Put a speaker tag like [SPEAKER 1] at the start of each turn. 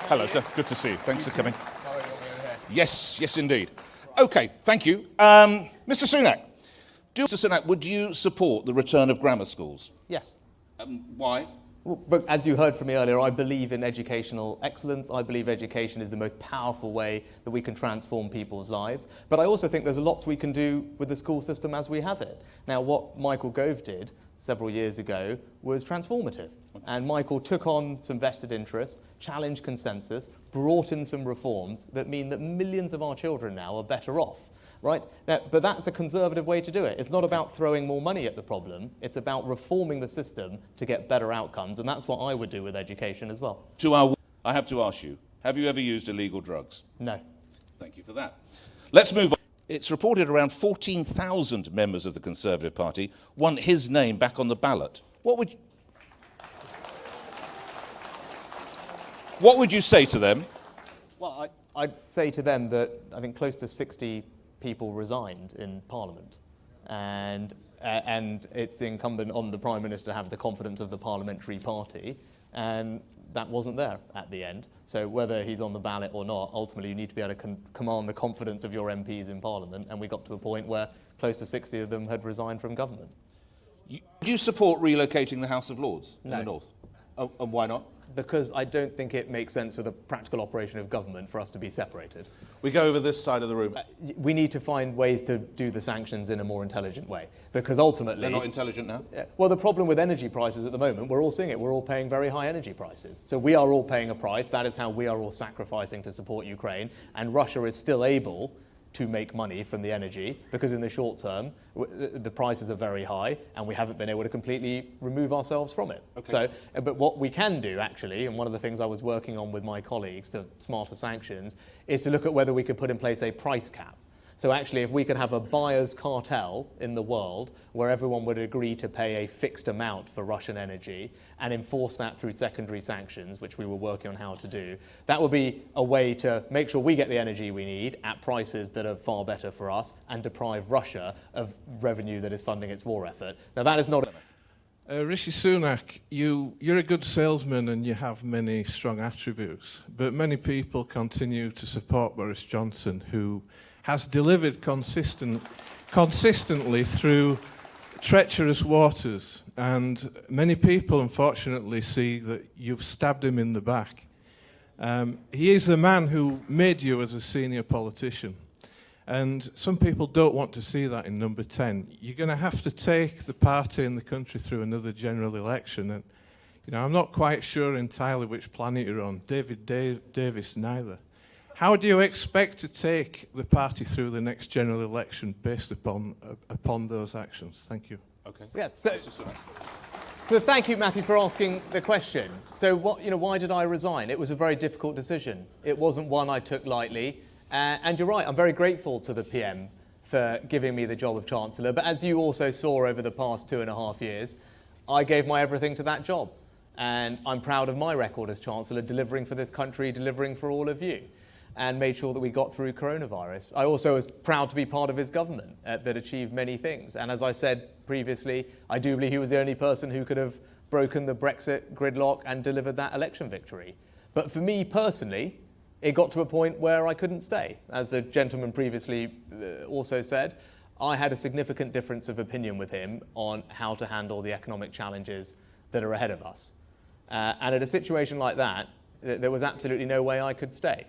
[SPEAKER 1] Hello, sir. Good to see you. Thanks for coming. Yes, yes, indeed. OK, thank you. Mr. Sunak, Mr. Sunak, would you support the return of grammar schools?
[SPEAKER 2] Yes.
[SPEAKER 1] Why?
[SPEAKER 2] Well, but as you heard from me earlier, I believe in educational excellence. I believe education is the most powerful way that we can transform people's lives. But I also think there's lots we can do with the school system as we have it. Now, what Michael Gove did several years ago was transformative. And Michael took on some vested interests, challenged consensus, brought in some reforms that mean that millions of our children now are better off. Right? Now, but that's a conservative way to do it. It's not about throwing more money at the problem. It's about reforming the system to get better outcomes, and that's what I would do with education as well.
[SPEAKER 1] I have to ask you, have you ever used illegal drugs?
[SPEAKER 2] No.
[SPEAKER 1] Thank you for that. Let's move on. It's reported around 14,000 members of the Conservative Party want his name back on the ballot. What would you say to them?
[SPEAKER 2] Well, I'd say to them that I think close to 60 people resigned in Parliament, and it's incumbent on the Prime Minister to have the confidence of the parliamentary party, and that wasn't there at the end. So whether he's on the ballot or not, ultimately you need to be able to command the confidence of your MPs in Parliament, and we got to a point where close to 60 of them had resigned from government.
[SPEAKER 1] Do you support relocating the House of Lords in
[SPEAKER 2] No.
[SPEAKER 1] the North? Oh, and why not?
[SPEAKER 2] Because I don't think it makes sense for the practical operation of government for us to be separated.
[SPEAKER 1] We go over this side of the room.
[SPEAKER 2] We need to find ways to do the sanctions in a more intelligent way, because ultimately...
[SPEAKER 1] They're not intelligent now?
[SPEAKER 2] Well, the problem with energy prices at the moment, we're all seeing it, we're all paying very high energy prices. So we are all paying a price, that is how we are all sacrificing to support Ukraine, and Russia is still able to make money from the energy, because in the short term, the prices are very high, and we haven't been able to completely remove ourselves from it.
[SPEAKER 1] Okay.
[SPEAKER 2] So, but what we can do, actually, and one of the things I was working on with my colleagues to smarter sanctions, is to look at whether we could put in place a price cap. So actually, if we could have a buyer's cartel in the world where everyone would agree to pay a fixed amount for Russian energy and enforce that through secondary sanctions, which we were working on how to do, that would be a way to make sure we get the energy we need at prices that are far better for us and deprive Russia of revenue that is funding its war effort. Now, that is not...
[SPEAKER 3] Rishi Sunak, you're a good salesman and you have many strong attributes, but many people continue to support Boris Johnson, who has delivered consistently through treacherous waters, and many people unfortunately see that you've stabbed him in the back. He is the man who made you as a senior politician, and some people don't want to see that in number 10. You're going to have to take the party and the country through another general election, and I'm not quite sure entirely which planet you're on. David Davis neither. How do you expect to take the party through the next general election based upon those actions? Thank you.
[SPEAKER 1] Okay.
[SPEAKER 2] Yeah, so thank you, Matthew, for asking the question. So why did I resign? It was a very difficult decision. It wasn't one I took lightly. And you're right, I'm very grateful to the PM for giving me the job of Chancellor. But as you also saw over the past 2.5 years, I gave my everything to that job. And I'm proud of my record as Chancellor, delivering for this country, delivering for all of you, and made sure that we got through coronavirus. I also was proud to be part of his government that achieved many things. And as I said previously, I do believe he was the only person who could have broken the Brexit gridlock and delivered that election victory. But for me personally, it got to a point where I couldn't stay. As the gentleman previously also said, I had a significant difference of opinion with him on how to handle the economic challenges that are ahead of us. And at a situation like that, there was absolutely no way I could stay.